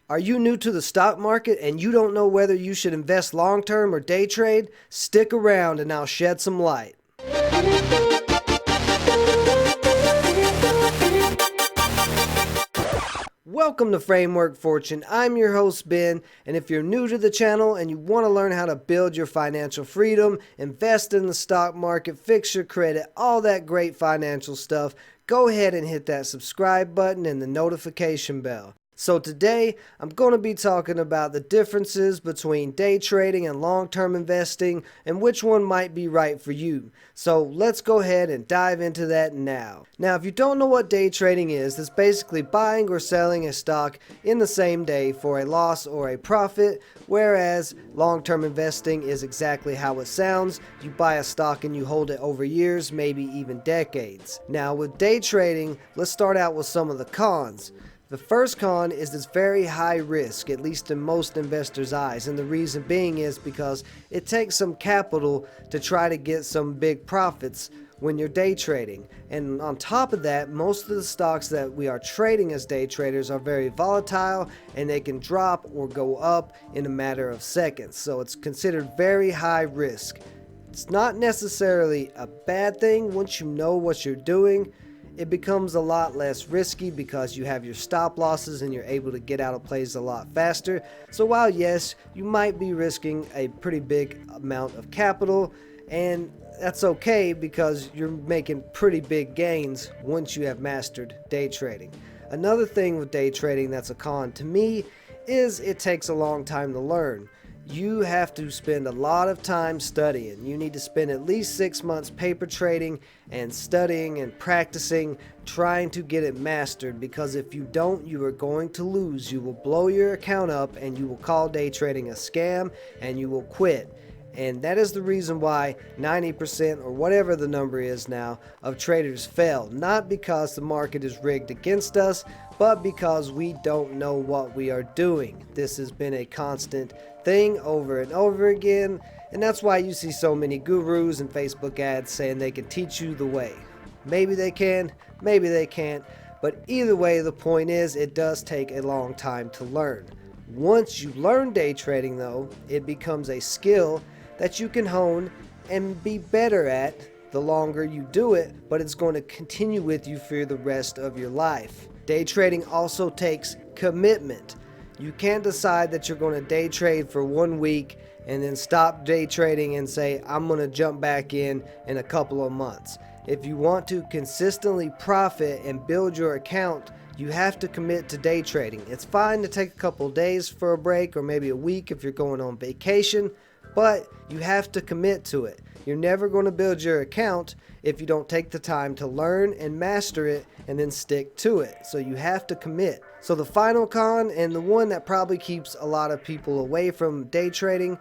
Are you new to the stock market and you don't know whether you should invest long term or day trade? Stick around and I'll shed some light. Welcome to Framework Fortune. I'm your host, Ben, and if you're new to the channel and you want to learn how to build your financial freedom, invest in the stock market, fix your credit, all that great financial stuff, go ahead and hit that subscribe button and the notification bell. So today, I'm going to be talking about the differences between day trading and long-term investing and which one might be right for you. So let's go ahead and dive into that now. Now, if you don't know what day trading is, it's basically buying or selling a stock in the same day for a loss or a profit, whereas long-term investing is exactly how it sounds. You buy a stock and you hold it over years, maybe even decades. Now, with day trading, let's start out with some of the cons. The first con is it's very high risk, at least in most investors' eyes, and the reason being is because it takes some capital to try to get some big profits when you're day trading. And on top of that, most of the stocks that we are trading as day traders are very volatile and they can drop or go up in a matter of seconds. So it's considered very high risk. It's not necessarily a bad thing once you know what you're doing. It becomes a lot less risky because you have your stop losses and you're able to get out of plays a lot faster. So while yes, you might be risking a pretty big amount of capital, and that's okay because you're making pretty big gains once you have mastered day trading. Another thing with day trading that's a con to me is it takes a long time to learn. You have to spend a lot of time studying. You need to spend at least 6 months paper trading and studying and practicing, trying to get it mastered, because if you don't, you are going to lose. You will blow your account up and you will call day trading a scam and you will quit. And that is the reason why 90% or whatever the number is now of traders fail. Not because the market is rigged against us, but because we don't know what we are doing. This has been a constant thing over and over again, and that's why you see so many gurus and Facebook ads saying they can teach you the way. Maybe they can, maybe they can't, but either way, the point is it does take a long time to learn. Once you learn day trading though, it becomes a skill that you can hone and be better at the longer you do it, but it's going to continue with you for the rest of your life. Day trading also takes commitment. You can't decide that you're going to day trade for 1 week and then stop day trading and say, I'm going to jump back in a couple of months. If you want to consistently profit and build your account, you have to commit to day trading. It's fine to take a couple days for a break or maybe a week if you're going on vacation, but you have to commit to it. You're never going to build your account if you don't take the time to learn and master it and then stick to it. So you have to commit. So the final con, and the one that probably keeps a lot of people away from day trading,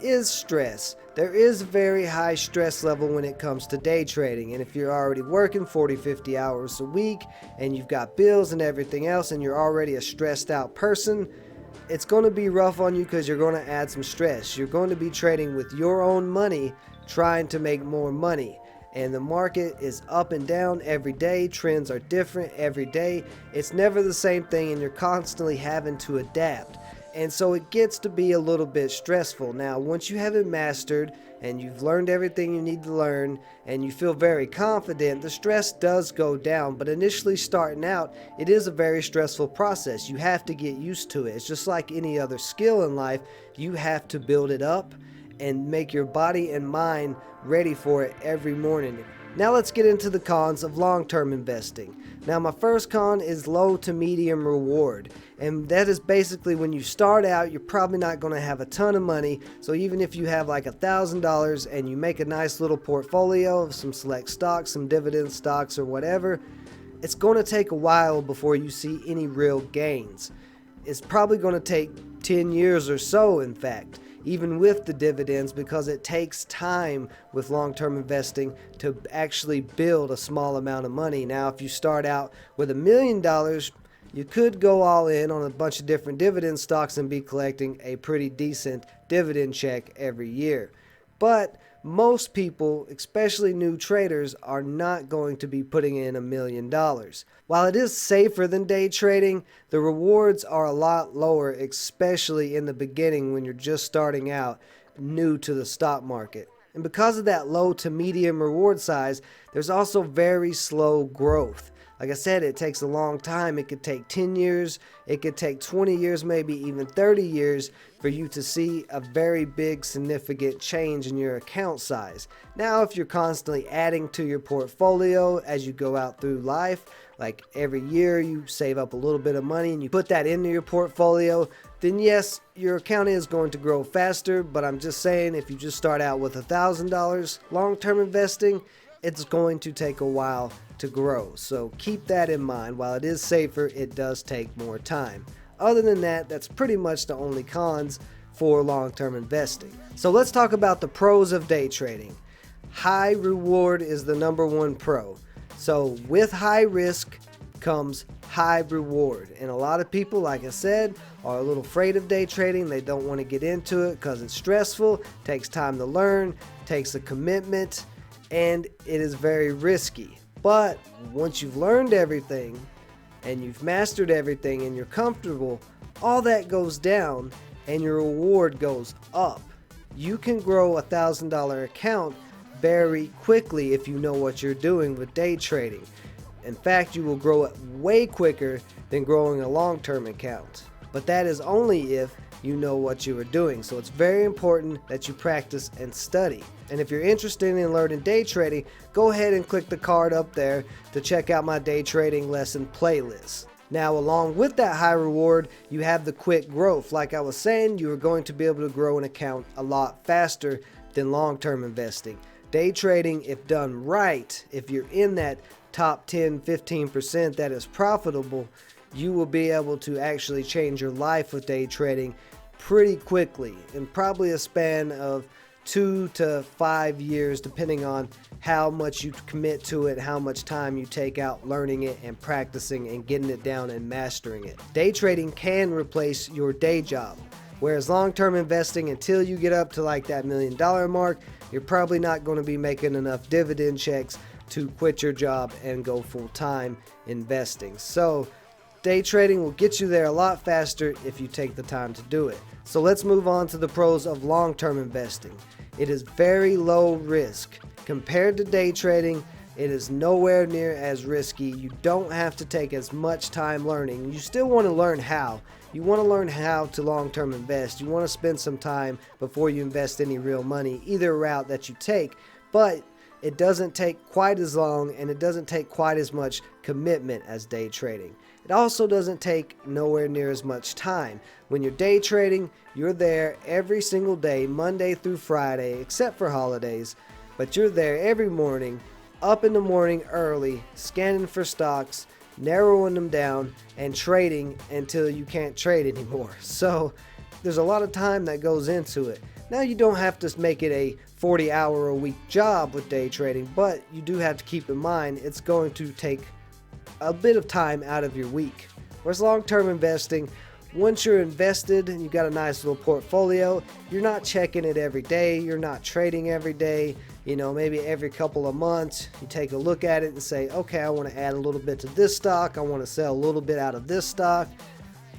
is stress. There is a very high stress level when it comes to day trading, and if you're already working 40-50 hours a week and you've got bills and everything else and you're already a stressed out person, it's going to be rough on you because you're going to add some stress. You're going to be trading with your own money, trying to make more money. And the market is up and down every day. Trends are different every day. It's never the same thing, and you're constantly having to adapt. And so it gets to be a little bit stressful. Now, once you have it mastered and you've learned everything you need to learn and you feel very confident, the stress does go down. But initially starting out, it is a very stressful process. You have to get used to it. It's just like any other skill in life. You have to build it up and make your body and mind ready for it every morning. Now let's get into the cons of long-term investing. Now my first con is low to medium reward. And that is basically when you start out, you're probably not going to have a ton of money. So even if you have like $1,000 and you make a nice little portfolio of some select stocks, some dividend stocks or whatever, it's going to take a while before you see any real gains. It's probably going to take 10 years or so, in fact, even with the dividends, because it takes time with long-term investing to actually build a small amount of money. Now, if you start out with $1 million, you could go all in on a bunch of different dividend stocks and be collecting a pretty decent dividend check every year. But most people, especially new traders, are not going to be putting in $1 million. While it is safer than day trading, the rewards are a lot lower, especially in the beginning when you're just starting out new to the stock market. And because of that low to medium reward size, there's also very slow growth. Like I said, it takes a long time. It could take 10 years, it could take 20 years, maybe even 30 years for you to see a very big significant change in your account size. Now, if you're constantly adding to your portfolio as you go out through life, like every year you save up a little bit of money and you put that into your portfolio, then yes, your account is going to grow faster. But I'm just saying, if you just start out with $1,000 long-term investing, it's going to take a while to grow. So keep that in mind. While it is safer, it does take more time. Other than that, that's pretty much the only cons for long-term investing. So let's talk about the pros of day trading. High reward is the number one pro. So with high risk comes high reward. And a lot of people, like I said, are a little afraid of day trading. They don't want to get into it because it's stressful, takes time to learn, takes a commitment, and it is very risky. But once you've learned everything and you've mastered everything and you're comfortable, all that goes down and your reward goes up. You can grow a $1,000 account very quickly if you know what you're doing with day trading. In fact, you will grow it way quicker than growing a long-term account. But that is only if you know what you are doing. So it's very important that you practice and study. And if you're interested in learning day trading, go ahead and click the card up there to check out my day trading lesson playlist. Now, along with that high reward, you have the quick growth. Like I was saying, you are going to be able to grow an account a lot faster than long-term investing. Day trading, if done right, if you're in that top 10-15% that is profitable, you will be able to actually change your life with day trading pretty quickly, in probably a span of 2 to 5 years, depending on how much you commit to it, how much time you take out learning it and practicing and getting it down and mastering it. Day trading can replace your day job, whereas long-term investing, until you get up to like that $1 million mark, you're probably not going to be making enough dividend checks to quit your job and go full-time investing. So day trading will get you there a lot faster if you take the time to do it. So let's move on to the pros of long-term investing. It is very low risk. Compared to day trading, it is nowhere near as risky. You don't have to take as much time learning. You still want to learn how. You want to learn how to long-term invest. You want to spend some time before you invest any real money, either route that you take. But it doesn't take quite as long and it doesn't take quite as much commitment as day trading. It also doesn't take nowhere near as much time. When you're day trading, you're there every single day, Monday through Friday, except for holidays. But you're there every morning, up in the morning early, scanning for stocks, narrowing them down, and trading until you can't trade anymore. So there's a lot of time that goes into it. Now, you don't have to make it a 40-hour-a-week job with day trading, but you do have to keep in mind it's going to take a bit of time out of your week. Whereas long-term investing, once you're invested and you got a nice little portfolio, you're not checking it every day, you're not trading every day. Maybe every couple of months you take a look at it and say, okay, I want to add a little bit to this stock, I want to sell a little bit out of this stock.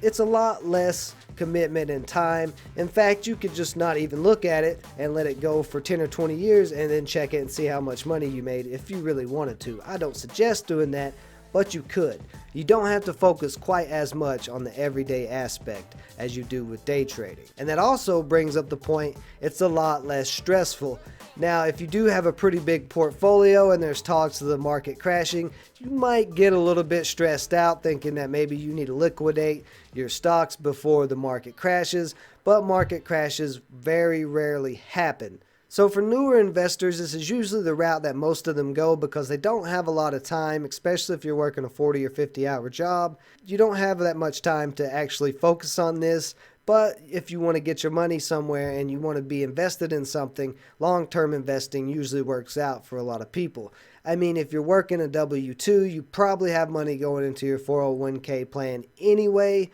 It's a lot less commitment and time. In fact, you could just not even look at it and let it go for 10 or 20 years and then check it and see how much money you made if you really wanted to. I don't suggest doing that, but you could. You don't have to focus quite as much on the everyday aspect as you do with day trading. And that also brings up the point, it's a lot less stressful. Now, if you do have a pretty big portfolio and there's talks of the market crashing, you might get a little bit stressed out thinking that maybe you need to liquidate your stocks before the market crashes, but market crashes very rarely happen. So for newer investors, this is usually the route that most of them go because they don't have a lot of time, especially if you're working a 40 or 50-hour job. You don't have that much time to actually focus on this. But if you want to get your money somewhere and you want to be invested in something, long-term investing usually works out for a lot of people. I mean, if you're working a W-2, you probably have money going into your 401k plan anyway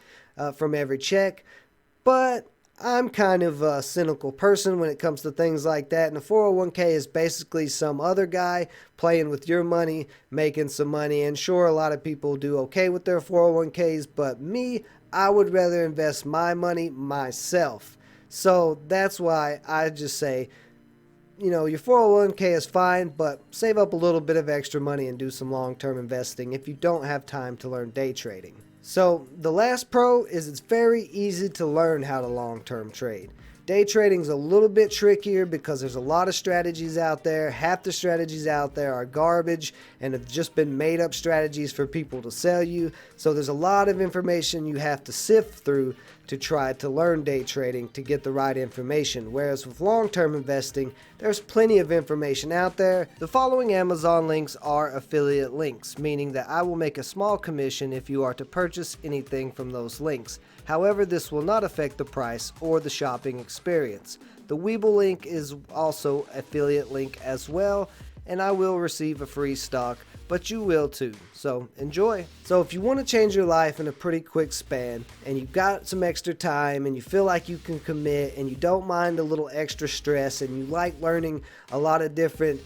from every check. But I'm kind of a cynical person when it comes to things like that, and the 401k is basically some other guy playing with your money, making some money. And sure, a lot of people do okay with their 401ks, but me, I would rather invest my money myself. So that's why I just say, your 401k is fine, but save up a little bit of extra money and do some long-term investing if you don't have time to learn day trading. So the last pro is it's very easy to learn how to long-term trade. Day trading is a little bit trickier because there's a lot of strategies out there. Half the strategies out there are garbage and have just been made up strategies for people to sell you. So there's a lot of information you have to sift through to try to learn day trading to get the right information. Whereas with long-term investing, there's plenty of information out there. The following Amazon links are affiliate links, meaning that I will make a small commission if you are to purchase anything from those links. However, this will not affect the price or the shopping experience. The Webull link is also an affiliate link as well, and I will receive a free stock, but you will too. So enjoy. So if you want to change your life in a pretty quick span, and you've got some extra time, and you feel like you can commit, and you don't mind a little extra stress, and you like learning a lot of different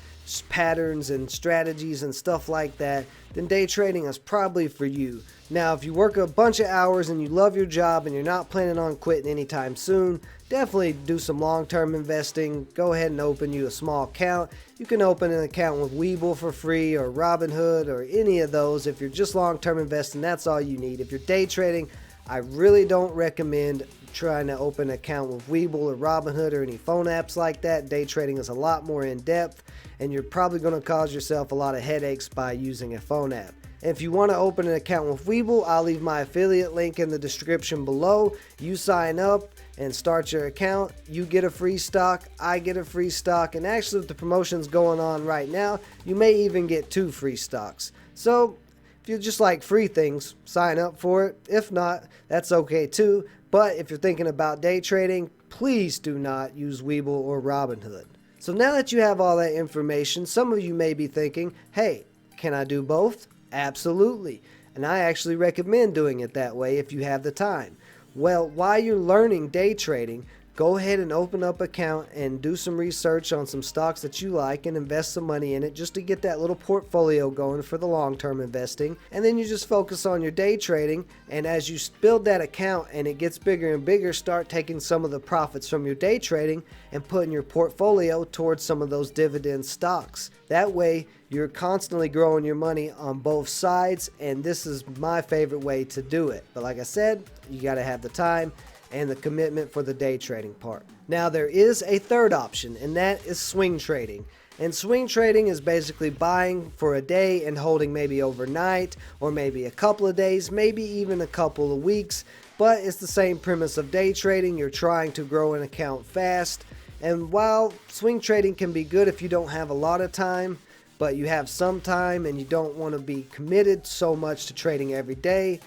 patterns and strategies and stuff like that, then day trading is probably for you. Now, if you work a bunch of hours and you love your job and you're not planning on quitting anytime soon, definitely do some long-term investing. Go ahead and open you a small account. You can open an account with Webull for free or Robinhood or any of those. If you're just long-term investing, that's all you need. If you're day trading, I really don't recommend trying to open an account with Webull or Robinhood or any phone apps like that. Day trading is a lot more in-depth, and you're probably going to cause yourself a lot of headaches by using a phone app. If you want to open an account with Webull, I'll leave my affiliate link in the description below. You sign up and start your account. You get a free stock, I get a free stock, and actually with the promotions going on right now, you may even get 2 free stocks. So if you just like free things, sign up for it. If not, that's okay too. But if you're thinking about day trading, please do not use Webull or Robinhood. So now that you have all that information, some of you may be thinking, hey, can I do both? Absolutely. And I actually recommend doing it that way if you have the time. Well, while you're learning day trading, go ahead and open up an account and do some research on some stocks that you like and invest some money in it just to get that little portfolio going for the long-term investing. And then you just focus on your day trading, and as you build that account and it gets bigger and bigger, start taking some of the profits from your day trading and putting your portfolio towards some of those dividend stocks. That way you're constantly growing your money on both sides, and this is my favorite way to do it. But like I said, you got to have the time and the commitment for the day trading part. Now there is a third option, and that is swing trading. And swing trading is basically buying for a day and holding maybe overnight or maybe a couple of days, maybe even a couple of weeks. But it's the same premise of day trading. You're trying to grow an account fast. And while swing trading can be good if you don't have a lot of time, but you have some time and you don't want to be committed so much to trading every day,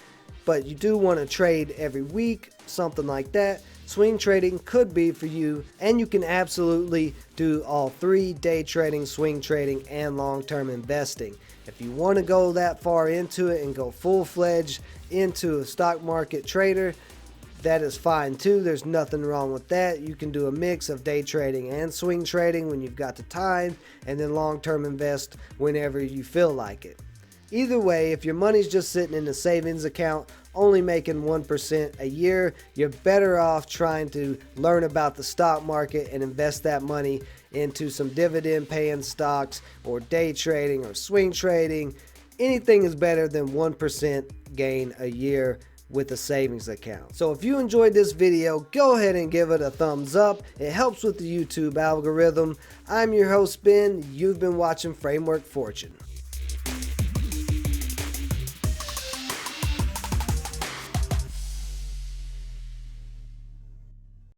but you do want to trade every week, something like that, swing trading could be for you, and you can absolutely do all three: day trading, swing trading, and long-term investing. If you want to go that far into it and go full-fledged into a stock market trader, that is fine too. There's nothing wrong with that. You can do a mix of day trading and swing trading when you've got the time, and then long-term invest whenever you feel like it. Either way, if your money's just sitting in a savings account, only making 1% a year, you're better off trying to learn about the stock market and invest that money into some dividend paying stocks or day trading or swing trading. Anything is better than 1% gain a year with a savings account. So if you enjoyed this video, go ahead and give it a thumbs up. It helps with the YouTube algorithm. I'm your host, Ben. You've been watching Framework Fortune.